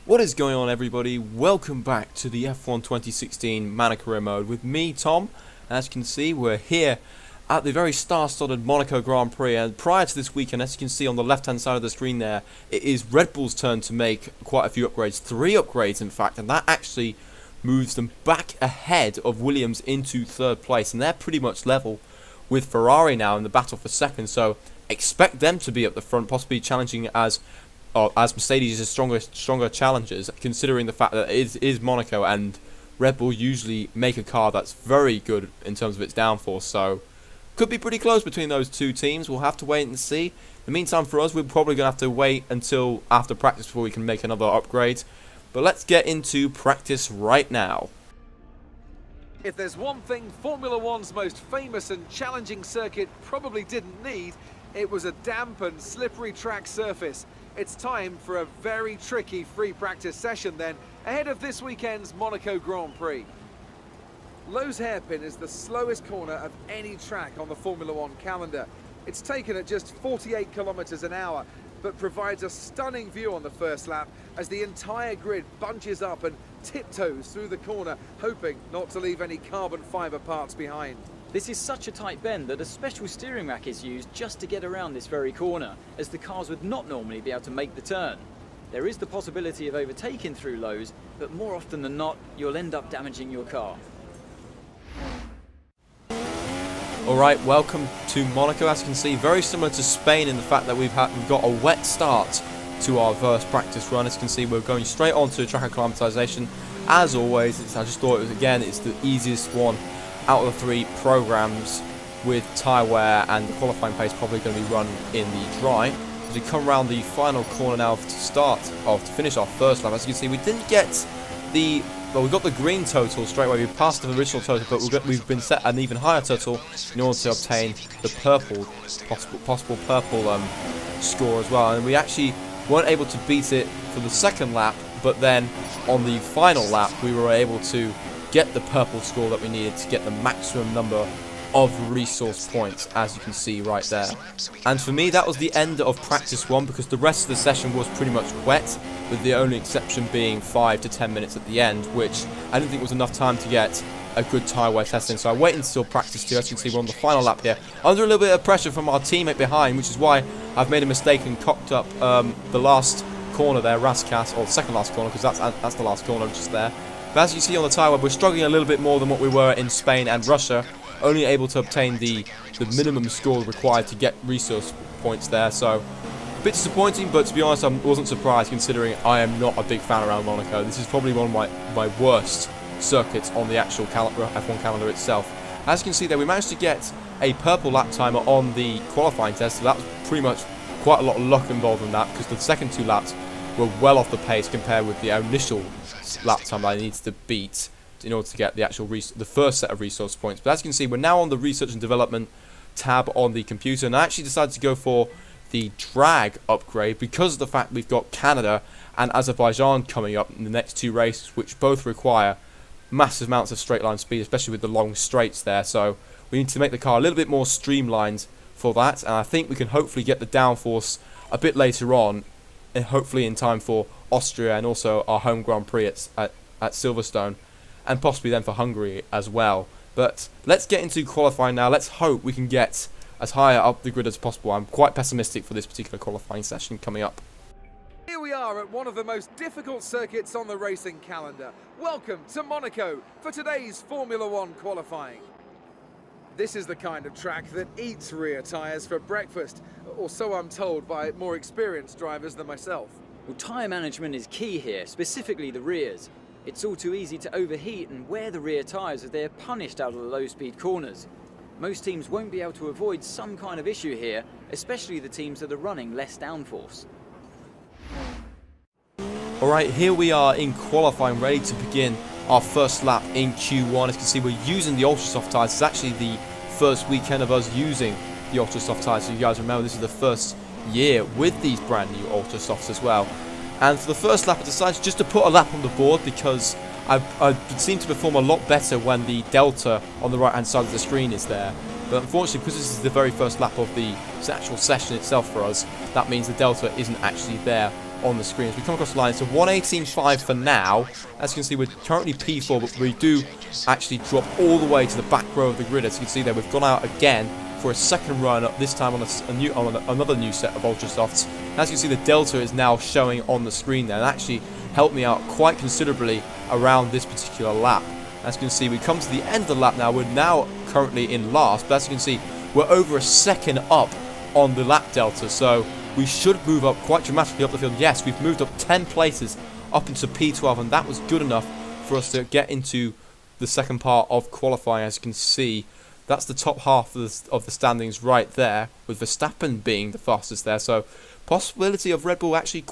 What is going on, everybody? Welcome back to the F1 2016 Manor career mode with me, Tom. As you can see, we're here at the very star-studded Monaco Grand Prix, and prior to this weekend, as you can see on the left-hand side of the screen there, it is Red Bull's turn to make quite a few upgrades, 3 upgrades in fact, and that actually moves them back ahead of Williams into 3rd place, and they're pretty much level with Ferrari now in the battle for 2nd, so expect them to be at the front, possibly challenging as Mercedes is stronger challengers, considering the fact that it is Monaco and Red Bull usually make a car that's very good in terms of its downforce, so could be pretty close between those two teams. We'll have to wait and see. In the meantime, for us, we're probably going to have to wait until after practice before we can make another upgrade, but let's get into practice right now. If there's one thing Formula One's most famous and challenging circuit probably didn't need, it was a damp and slippery track surface. It's time for a very tricky free practice session then, ahead of this weekend's Monaco Grand Prix. Lowe's hairpin is the slowest corner of any track on the Formula One calendar. It's taken at just 48 kilometers an hour, but provides a stunning view on the first lap as the entire grid bunches up and tiptoes through the corner, hoping not to leave any carbon fiber parts behind. This is such a tight bend that a special steering rack is used just to get around this very corner, as the cars would not normally be able to make the turn. There is the possibility of overtaking through Lowe's, but more often than not, you'll end up damaging your car. Alright, welcome to Monaco. As you can see, very similar to Spain in the fact that we've got a wet start to our first practice run. As you can see, we're going straight on to track acclimatization. As always, I just thought it's the easiest one out of the 3 programs, with tyre wear and the qualifying pace probably going to be run in the dry. As we come around the final corner now to finish our first lap, as you can see, we didn't get we got the green total straight away. We passed the original total, but we've been set an even higher total in order to obtain the possible purple score as well. And we actually weren't able to beat it for the 2nd lap, but then on the final lap we were able to get the purple score that we needed to get the maximum number of resource points, as you can see right there. And for me, that was the end of practice 1, because the rest of the session was pretty much wet, with the only exception being 5 to 10 minutes at the end, which I didn't think was enough time to get a good tyre wear testing, so I waited until practice 2. As you can see, we're on the final lap here, under a little bit of pressure from our teammate behind, which is why I've made a mistake and cocked up the last corner there, Raskas, or the second last corner, because that's the last corner just there. But as you see on the tyre web, we're struggling a little bit more than what we were in Spain and Russia, only able to obtain the minimum score required to get resource points there, so a bit disappointing, but to be honest, I wasn't surprised considering I am not a big fan around Monaco. This is probably one of my worst circuits on the actual F1 calendar itself. As you can see there, we managed to get a purple lap timer on the qualifying test, so that was pretty much quite a lot of luck involved in that, because the second 2 laps were well off the pace compared with the initial lap time that I needed to beat in order to get the first set of resource points. But as you can see, we're now on the research and development tab on the computer, and I actually decided to go for the drag upgrade because of the fact we've got Canada and Azerbaijan coming up in the next 2 races, which both require massive amounts of straight line speed, especially with the long straights there. So we need to make the car a little bit more streamlined for that, and I think we can hopefully get the downforce a bit later on, and hopefully in time for Austria and also our home Grand Prix at Silverstone, and possibly then for Hungary as well. But let's get into qualifying now. Let's hope we can get as high up the grid as possible. I'm quite pessimistic for this particular qualifying session coming up. Here we are at one of the most difficult circuits on the racing calendar. Welcome to Monaco for today's Formula One qualifying. This is the kind of track that eats rear tyres for breakfast, or so I'm told by more experienced drivers than myself. Well, tyre management is key here, specifically the rears. It's all too easy to overheat and wear the rear tyres as they are punished out of the low-speed corners. Most teams won't be able to avoid some kind of issue here, especially the teams that are running less downforce. Alright, here we are in qualifying, ready to begin our first lap in Q1. As you can see, we're using the Ultra Soft tyres. It's actually the first weekend of us using the Ultra Soft tyres. So you guys remember, this is the first year with these brand new Ultra Softs as well. And for the first lap, I decided just to put a lap on the board because I seem to perform a lot better when the delta on the right hand side of the screen is there. But unfortunately, because this is the very first lap of the actual session itself for us, that means the delta isn't actually there on the screen. As we come across the line, it's a 1:18.5 for now. As you can see, we're currently P4, but we do actually drop all the way to the back row of the grid. As you can see there, we've gone out again for a second run, this time on another new set of Ultra Softs. As you can see, the delta is now showing on the screen there, and actually helped me out quite considerably around this particular lap. As you can see, we come to the end of the lap now. We're now currently in last, but as you can see, we're over a second up on the lap delta, so we should move up quite dramatically up the field. Yes, we've moved up 10 places up into P12, and that was good enough for us to get into the second part of qualifying. As you can see, that's the top half of the standings right there, with Verstappen being the fastest there. So possibility of Red Bull actually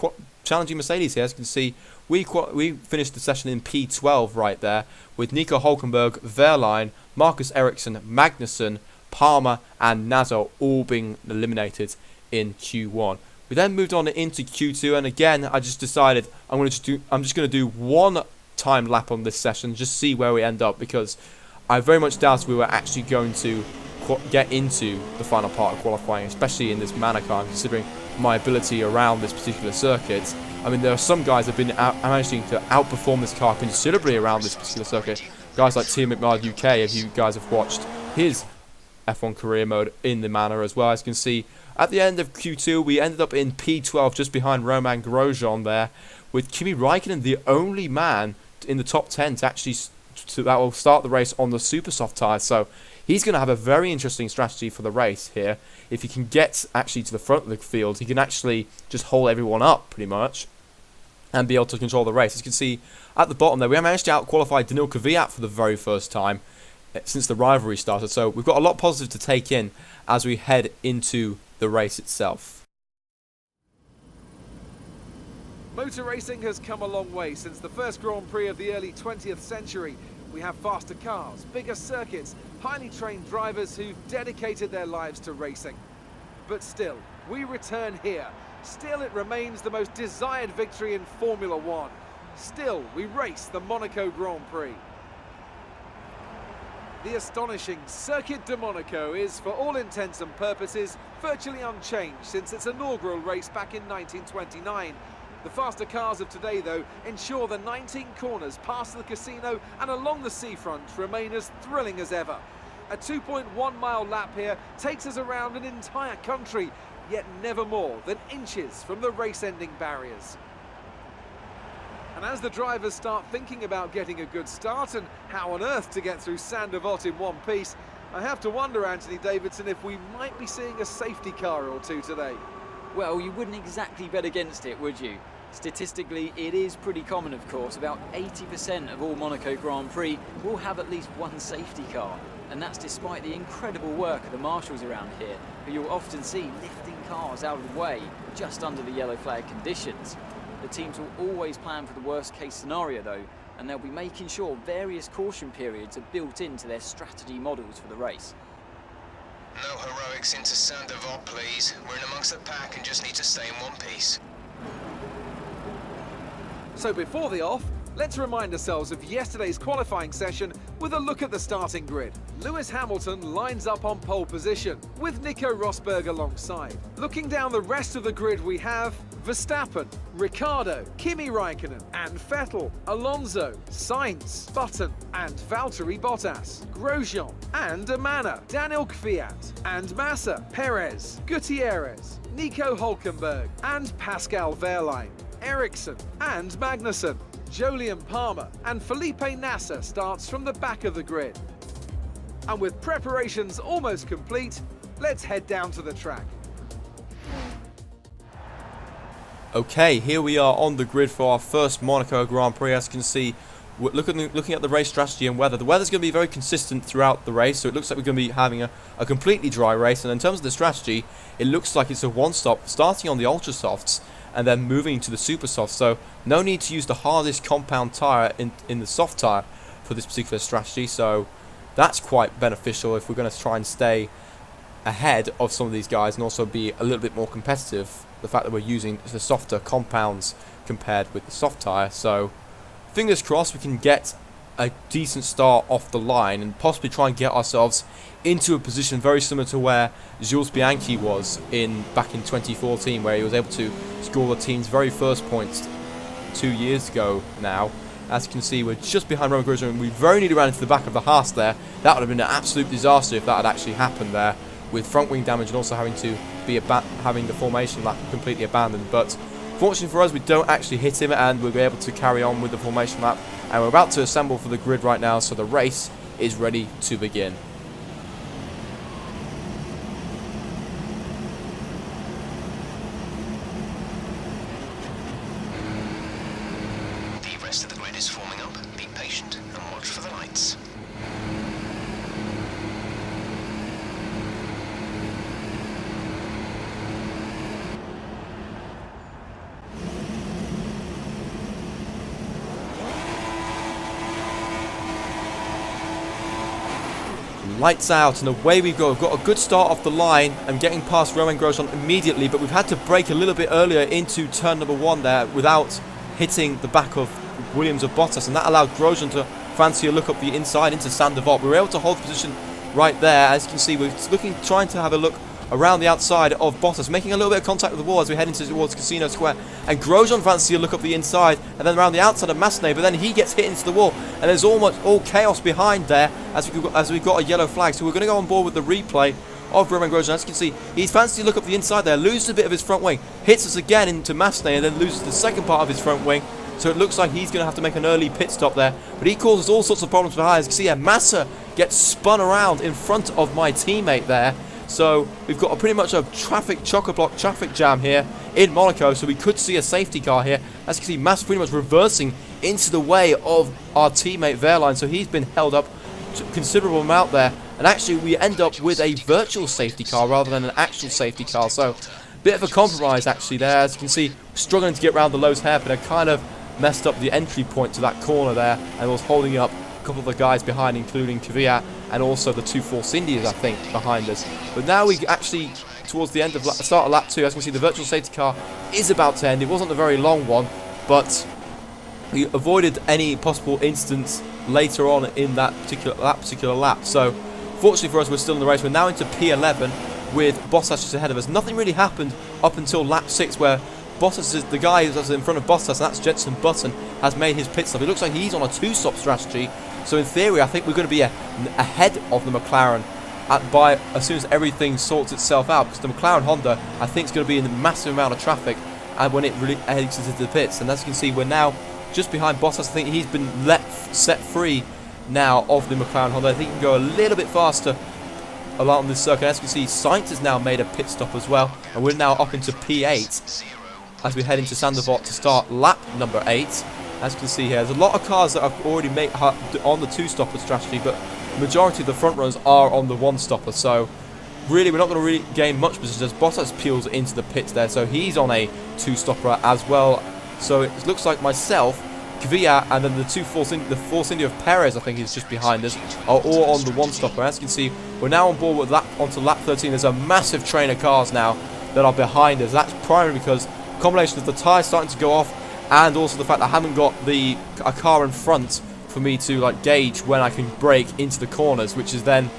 challenging Mercedes here. As you can see, we finished the session in P12 right there, with Nico Hülkenberg, Wehrlein, Marcus Ericsson, Magnussen, Palmer and Nasser all being eliminated in Q1. We then moved on into Q2, and again I just decided I'm just going to do one time lap on this session, just see where we end up, because I very much doubted we were actually going to get into the final part of qualifying, especially in this Manor car, considering my ability around this particular circuit. I mean, there are some guys that have been managing to outperform this car considerably around this particular circuit. Guys like Tim McMahon UK, if you guys have watched his F1 career mode in the Manor as well. As you can see, at the end of Q2, we ended up in P12, just behind Romain Grosjean there, with Kimi Räikkönen the only man in the top 10 to actually that will start the race on the super soft tyres. So he's going to have a very interesting strategy for the race here. If he can get actually to the front of the field, he can actually just hold everyone up pretty much and be able to control the race. As you can see at the bottom there, we managed to out-qualify Daniil Kvyat for the very first time since the rivalry started. So we've got a lot positive to take in as we head into the race itself. Motor racing has come a long way since the first Grand Prix of the early 20th century. We have faster cars, bigger circuits, highly trained drivers who've dedicated their lives to racing. But still, we return here. Still, it remains the most desired victory in Formula One. Still, we race the Monaco Grand Prix. The astonishing Circuit de Monaco is, for all intents and purposes, virtually unchanged since its inaugural race back in 1929. The faster cars of today, though, ensure the 19 corners past the casino and along the seafront remain as thrilling as ever. A 2.1-mile lap here takes us around an entire country, yet never more than inches from the race-ending barriers. And as the drivers start thinking about getting a good start and how on earth to get through Saint-Devote in one piece, I have to wonder, Anthony Davidson, if we might be seeing a safety car or two today. Well, you wouldn't exactly bet against it, would you? Statistically, it is pretty common, of course. About 80% of all Monaco Grand Prix will have at least one safety car. And that's despite the incredible work of the marshals around here, who you'll often see lifting cars out of the way just under the yellow flag conditions. The teams will always plan for the worst case scenario though, and they'll be making sure various caution periods are built into their strategy models for the race. No heroics into Saint-Devote, please. We're in amongst the pack and just need to stay in one piece. So before the off, let's remind ourselves of yesterday's qualifying session with a look at the starting grid. Lewis Hamilton lines up on pole position, with Nico Rosberg alongside. Looking down the rest of the grid, we have Verstappen, Ricciardo, Kimi Räikkönen and Vettel, Alonso, Sainz, Button and Valtteri Bottas, Grosjean and Manor, Daniil Kvyat and Massa, Perez, Gutierrez, Nico Hülkenberg and Pascal Wehrlein, Ericsson and Magnussen. Jolyon Palmer and Felipe Nasser starts from the back of the grid. And with preparations almost complete, let's head down to the track. Okay, here we are on the grid for our first Monaco Grand Prix. As you can see, we're looking at the race strategy and weather. The weather's going to be very consistent throughout the race, so it looks like we're going to be having a completely dry race. And in terms of the strategy, it looks like it's a one-stop, starting on the Ultra Softs and then moving to the Super Softs. So no need to use the hardest compound tyre in the soft tyre for this particular strategy. So that's quite beneficial if we're going to try and stay ahead of some of these guys and also be a little bit more competitive. The fact that we're using the softer compounds compared with the soft tyre. So fingers crossed we can get a decent start off the line and possibly try and get ourselves into a position very similar to where Jules Bianchi was back in 2014, where he was able to score the team's very first points 2 years ago now. As you can see, we're just behind Roman Grosjean, and we very nearly ran into the back of the Haas there. That would have been an absolute disaster if that had actually happened there, with front wing damage and also having to be having the formation lap completely abandoned. But fortunately for us, we don't actually hit him, and we'll be able to carry on with the formation lap. And we're about to assemble for the grid right now, so the race is ready to begin. The rest of the grid is forming up. Be patient and watch for the lights. Lights out, and away we go. We've got a good start off the line and getting past Romain Grosjean immediately, but we've had to brake a little bit earlier into turn number 1 there without hitting the back of Williams of Bottas, and that allowed Grosjean to fancy a look up the inside into Saint-Devote. We were able to hold the position right there. As you can see, we're trying to have a look around the outside of Bottas, making a little bit of contact with the wall as we head towards Casino Square. And Grosjean fancies a look up the inside and then around the outside of Massenet, but then he gets hit into the wall, and there's almost all chaos behind there as we've got a yellow flag. So we're going to go on board with the replay of Romain Grosjean. As you can see, he's fancies a look up the inside there, loses a bit of his front wing, hits us again into Massenet, and then loses the second part of his front wing. So it looks like he's going to have to make an early pit stop there. But he causes all sorts of problems behind. As you can see, yeah, Massa gets spun around in front of my teammate there. So we've got pretty much a chock-a-block traffic jam here in Monaco. So we could see a safety car here. As you can see, Massa pretty much reversing into the way of our teammate Wehrlein. So he's been held up a considerable amount there. And actually we end up with a virtual safety car rather than an actual safety car. So bit of a compromise actually there. As you can see, struggling to get around the Lowe's hairpin. I kind of messed up the entry point to that corner there and was holding up a couple of the guys behind, including Kvyat and also the 2 Force Indias, I think, behind us. But now we actually, towards the end of start of lap 2, as you can see, the virtual safety car is about to end. It wasn't a very long one, but we avoided any possible incidents later on in that particular lap. So fortunately for us, we're still in the race. We're now into P11 with Bottas just ahead of us. Nothing really happened up until lap 6, where Bottas, the guy that's in front of Bottas, and that's Jenson Button, has made his pit stop. It looks like he's on a 2-stop strategy. So in theory, I think we're going to be ahead of the McLaren as soon as everything sorts itself out, because the McLaren Honda, I think, is going to be in a massive amount of traffic when it really heads into the pits. And as you can see, we're now just behind Bottas. I think he's been set free now of the McLaren Honda. I think he can go a little bit faster along this circuit. As you can see, Sainz has now made a pit stop as well, and we're now up into P8 as we head into Saint-Devote to start lap number 8. As you can see here, there's a lot of cars that have already made on the 2-stopper strategy, but the majority of the front runners are on the 1-stopper. So really, we're not going to really gain much position as Bottas peels into the pits there. So he's on a 2-stopper as well. So it looks like myself, Kvyat, and then the Force India of Perez, I think, is just behind us, are all on the 1-stopper. As you can see, we're now on board with onto lap 13. There's a massive train of cars now that are behind us. That's primarily because a combination of the tyres starting to go off, and also the fact that I haven't got a car in front for me to gauge when I can brake into the corners, which has then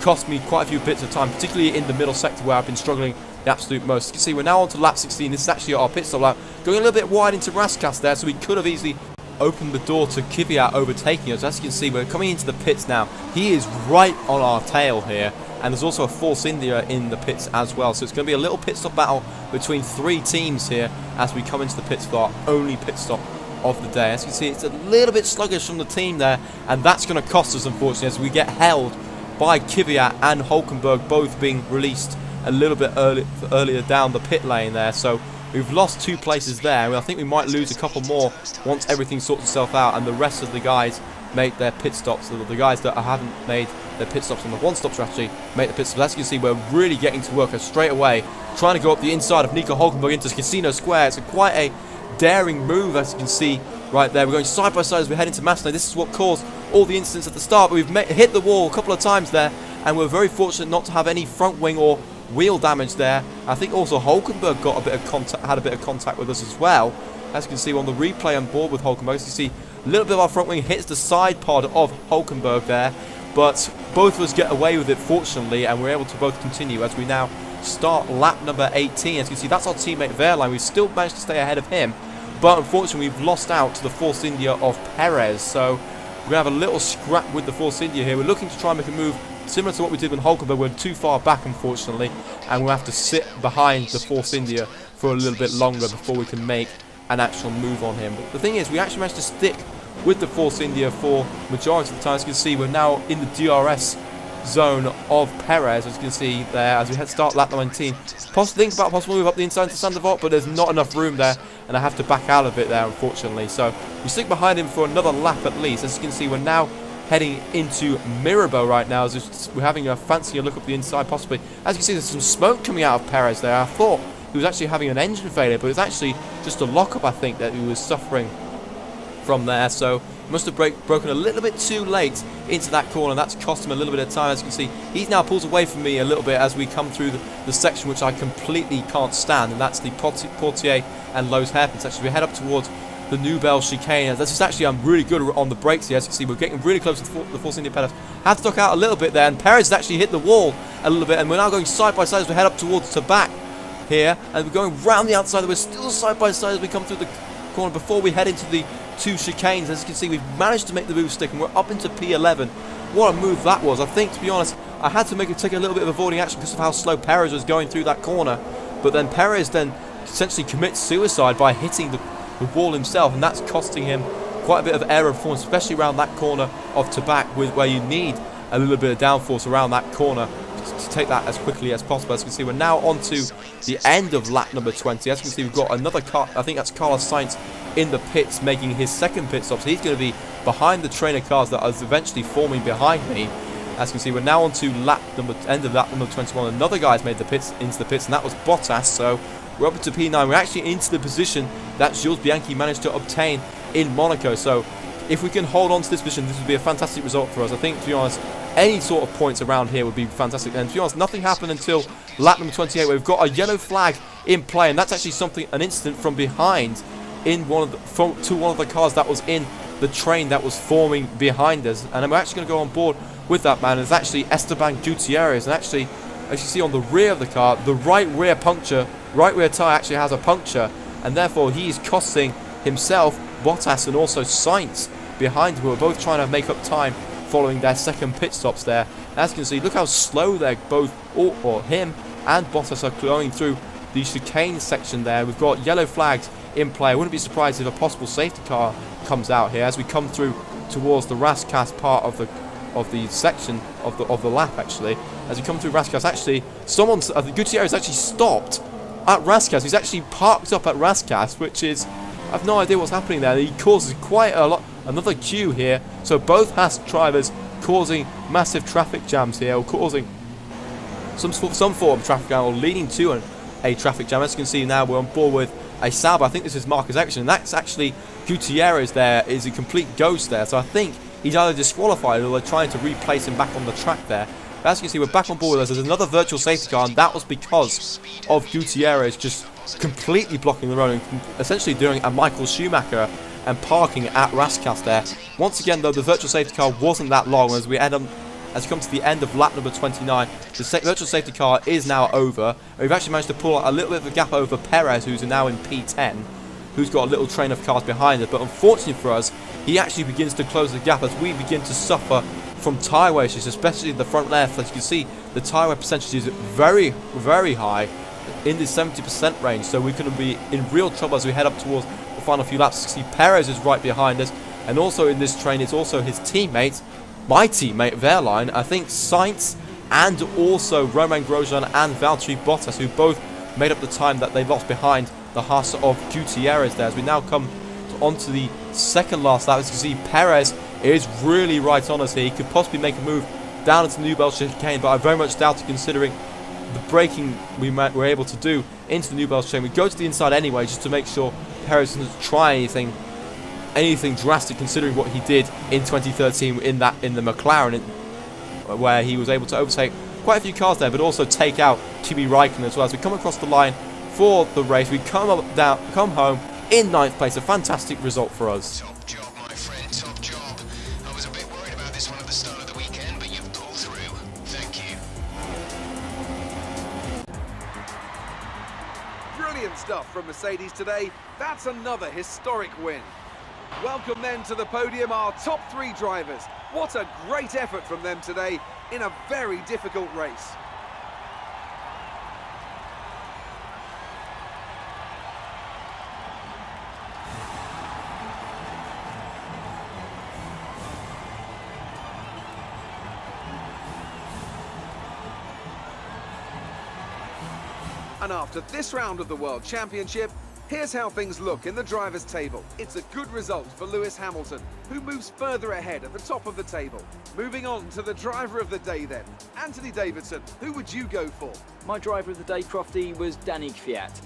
cost me quite a few bits of time, particularly in the middle sector where I've been struggling the absolute most. You can see we're now on to lap 16. This is actually our pit stop lap, going a little bit wide into Raskas there, so we could have easily opened the door to Kvyat overtaking us. As you can see, we're coming into the pits now. He is right on our tail here, and there's also a Force India in the pits as well. So it's going to be a little pit stop battle between 3 teams here as we come into the pits for our only pit stop of the day. As you can see, it's a little bit sluggish from the team there, and that's going to cost us, unfortunately, as we get held by Kvyat and Hulkenberg both being released a little bit earlier down the pit lane there. So we've lost 2 places there. I think we might lose a couple more once everything sorts itself out and the rest of the guys make their pit stops. So the guys that haven't made their pit stops on the 1-stop strategy make the pit stops. As you can see, we're really getting to work straight away, trying to go up the inside of Nico Hulkenberg into Casino Square. It's quite a daring move, as you can see right there. We're going side by side as we head into Massenet. This is what caused all the incidents at the start, but we've hit the wall a couple of times there, and we're very fortunate not to have any front wing or wheel damage there. I think also Hulkenberg got a bit of contact, had a bit of contact with us as well. As you can see on the replay on board with Hulkenberg, so you see a little bit of our front wing hits the side pod of Hulkenberg there, but both of us get away with it fortunately, and we're able to both continue as we now start lap number 18. As you can see, that's our teammate Wehrlein. We've still managed to stay ahead of him, but unfortunately we've lost out to the Force India of Perez. So we're going to have a little scrap with the Force India here. We're looking to try and make a move similar to what we did with Hulkenberg. We're too far back unfortunately, and we'll have to sit behind the Force India for a little bit longer before we can make an actual move on him. But the thing is, we actually managed to stick with the Force India for majority of the time. As you can see, we're now in the DRS zone of Perez, as you can see there, as we start lap 19. Think about possible move up the inside to Sandoval, but there's not enough room there, and I have to back out of it there, unfortunately. So we stick behind him for another lap at least. As you can see, we're now heading into Mirabeau right now, as we're having a fancier look up the inside, possibly. As you can see, there's some smoke coming out of Perez there. I thought he was actually having an engine failure, but it's actually just a lockup, I think, that he was suffering from there. So he must have broken a little bit too late into that corner, and that's cost him a little bit of time. As you can see, he now pulls away from me a little bit as we come through the section which I completely can't stand, and that's the Portier and Lowe's hairpin section. We head up towards the Nouvelle chicane. This is actually, I'm really good on the brakes here. As you can see, we're getting really close to the Force India Perez. Had to duck out a little bit there, and Perez has actually hit the wall a little bit, and we're now going side by side as we head up towards Tabac here, and we're going round the outside. We're still side by side as we come through the corner before we head into the two chicanes. As you can see, we've managed to make the move stick, and we're up into P11. What a move that was. I think, to be honest, I had to take a little bit of avoiding action because of how slow Perez was going through that corner, but then Perez then essentially commits suicide by hitting the wall himself, and that's costing him quite a bit of aero performance, especially around that corner of Tabac, where you need a little bit of downforce around that corner to take that as quickly as possible. As you can see, we're now on to the end of lap number 20. As you can see, we've got another car, I think that's Carlos Sainz in the pits, making his second pit stop. So he's going to be behind the train of cars that are eventually forming behind me. As you can see, we're now on to end of lap number 21. Another guy's made into the pits, and that was Bottas. So we're up into P9. We're actually into the position that Jules Bianchi managed to obtain in Monaco. So if we can hold on to this position, this would be a fantastic result for us. I think, to be honest, any sort of points around here would be fantastic. And to be honest, nothing happened until lap number 28, where we've got a yellow flag in play, and that's actually an incident from behind to one of the cars that was in the train that was forming behind us. And I'm actually going to go on board with that man. It's actually Esteban Gutierrez, and actually, as you see on the rear of the car, the right rear tyre actually has a puncture, and therefore he's costing himself, Bottas, and also Sainz behind him, who are both trying to make up time following their second pit stops there. As you can see, look how slow they're both, or him and Bottas, are going through the chicane section there. We've got yellow flags in play. I wouldn't be surprised if a possible safety car comes out here as we come through towards the Rascasse part of the section of the lap. Actually, as we come through Rascasse, actually Gutierrez actually stopped at Rascasse. He's actually parked up at Rascasse, which is, I have no idea what's happening there. He causes quite a lot, another queue here. So both Haas drivers causing massive traffic jams here, or causing some form of traffic jam, or leading to a traffic jam. As you can see now, we're on board with a Sauber. I think this is Marcus Ericsson, and that's actually Gutierrez there is a complete ghost there. So I think he's either disqualified or they're trying to replace him back on the track there. But as you can see, we're back on board with us. There's another virtual safety car, and that was because of Gutierrez just completely blocking the road and essentially doing a Michael Schumacher and parking at Rascasse there. Once again, though, the virtual safety car wasn't that long. As we come to the end of lap number 29, the virtual safety car is now over. And we've actually managed to pull out a little bit of a gap over Perez, who's now in P10, who's got a little train of cars behind us. But unfortunately for us, he actually begins to close the gap as we begin to suffer from tyre wear issues, especially the front left. As you can see, the tyre wear percentage is very, very high, in the 70% range. So we're going to be in real trouble as we head up towards the final few laps. You see, Perez is right behind us, and also in this train is also his teammate, my teammate Wehrlein, I think Sainz, and also Romain Grosjean and Valtteri Bottas, who both made up the time that they lost behind the Haas of Gutierrez there. As we now come onto the second last lap, as you can see, Perez is really right on us here. He could possibly make a move down into the Nouvelle chicane, but I very much doubt it, considering the braking we were able to do into the Nouvelle chicane. We go to the inside anyway, just to make sure Perez doesn't try anything drastic, considering what he did in 2013 in the McLaren, where he was able to overtake quite a few cars there, but also take out Kimi Raikkonen as well. As we come across the line for the race, we come home in 9th place. A fantastic result for us. Top job, my friend, top job. I was a bit worried about this one at the start of the weekend, but you've pulled through. Thank you. Brilliant stuff from Mercedes today. That's another historic win. Welcome then to the podium, our top 3 drivers. What a great effort from them today in a very difficult race. And after this round of the World Championship, here's how things look in the drivers' table. It's a good result for Lewis Hamilton, who moves further ahead at the top of the table. Moving on to the driver of the day then. Anthony Davidson, who would you go for? My driver of the day, Crofty, was Danny Kvyat.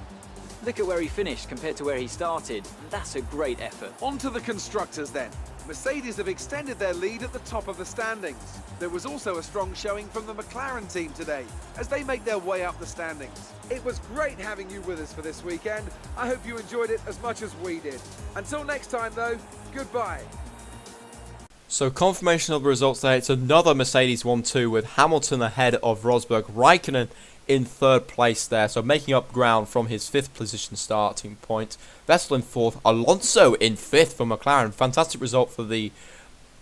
Look at where he finished compared to where he started. That's a great effort. On to the constructors then. Mercedes have extended their lead at the top of the standings. There was also a strong showing from the McLaren team today as they make their way up the standings. It was great having you with us for this weekend. I hope you enjoyed it as much as we did. Until next time though, goodbye. So confirmation of the results there. It's another Mercedes 1-2 with Hamilton ahead of Rosberg. Raikkonen in 3rd place there, so making up ground from his 5th position starting point. Vettel in 4th, Alonso in 5th for McLaren. Fantastic result for the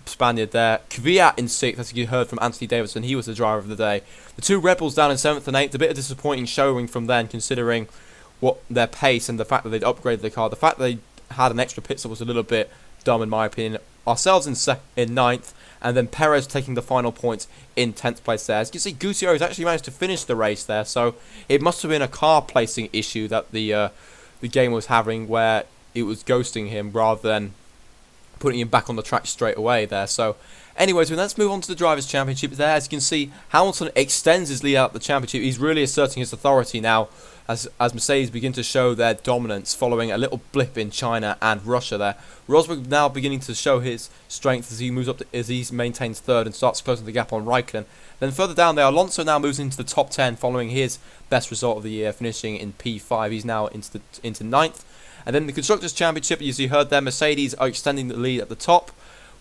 Spaniard there. Kvyat in 6th, as you heard from Anthony Davidson, he was the driver of the day. The 2 Red Bulls down in 7th and 8th, a bit of disappointing showing from them considering what their pace and the fact that they'd upgraded the car. The fact that they had an extra pit stop was a little bit dumb in my opinion. Ourselves in 9th, and then Perez taking the final points in 10th place there. As you can see, Gutierrez actually managed to finish the race there, so it must have been a car placing issue that the game was having, where it was ghosting him rather than putting him back on the track straight away there. So anyways, let's move on to the Drivers' Championship there. As you can see, Hamilton extends his lead out the championship. He's really asserting his authority now as Mercedes begin to show their dominance following a little blip in China and Russia there. Rosberg now beginning to show his strength as he moves up, as he maintains 3rd and starts closing the gap on Raikkonen. Then further down there, Alonso now moves into the top 10 following his best result of the year, finishing in P5. He's now into 9th. And then the Constructors' Championship, as you heard there, Mercedes are extending the lead at the top,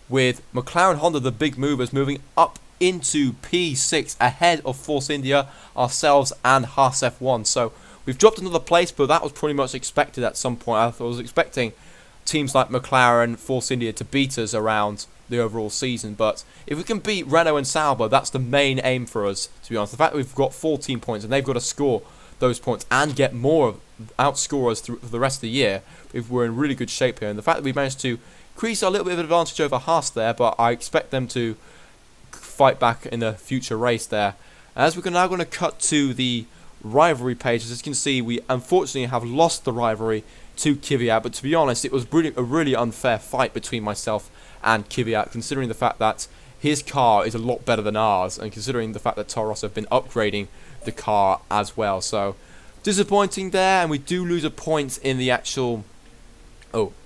with McLaren Honda, the big movers, moving up into P6 ahead of Force India, ourselves, and Haas F1. So we've dropped another place, but that was pretty much expected at some point. I was expecting teams like McLaren, Force India to beat us around the overall season, but if we can beat Renault and Sauber, that's the main aim for us, to be honest. The fact that we've got 14 points and they've got to score those points and get more, outscore us through the rest of the year, if we're in really good shape here. And the fact that we managed to increase a little bit of advantage over Haas there, but I expect them to fight back in a future race there. As we're now going to cut to the rivalry page, as you can see, we unfortunately have lost the rivalry to Kvyat, but to be honest, it was a really unfair fight between myself and Kvyat, considering the fact that his car is a lot better than ours, and considering the fact that Toro Rosso have been upgrading the car as well. So disappointing there, and we do lose a point in the actual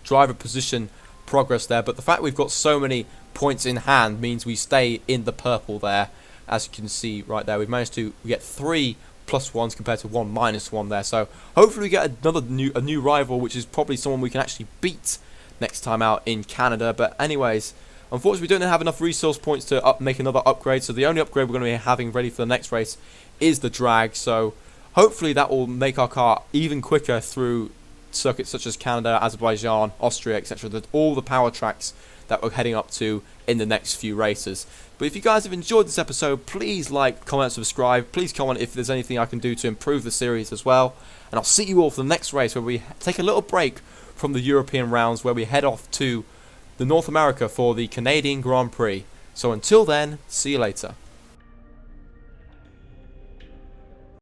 driver position progress there, but the fact we've got so many points in hand means we stay in the purple there. As you can see right there, we've managed to get 3 +1s compared to 1 -1 there, so hopefully we get a new rival, which is probably someone we can actually beat next time out in Canada. But anyways, unfortunately we don't have enough resource points to make another upgrade, so the only upgrade we're going to be having ready for the next race is the drag. So hopefully that will make our car even quicker through circuits such as Canada, Azerbaijan, Austria, etc. All the power tracks that we're heading up to in the next few races. But if you guys have enjoyed this episode, please like, comment, subscribe. Please comment if there's anything I can do to improve the series as well. And I'll see you all for the next race, where we take a little break from the European rounds, where we head off to the North America for the Canadian Grand Prix. So until then, see you later.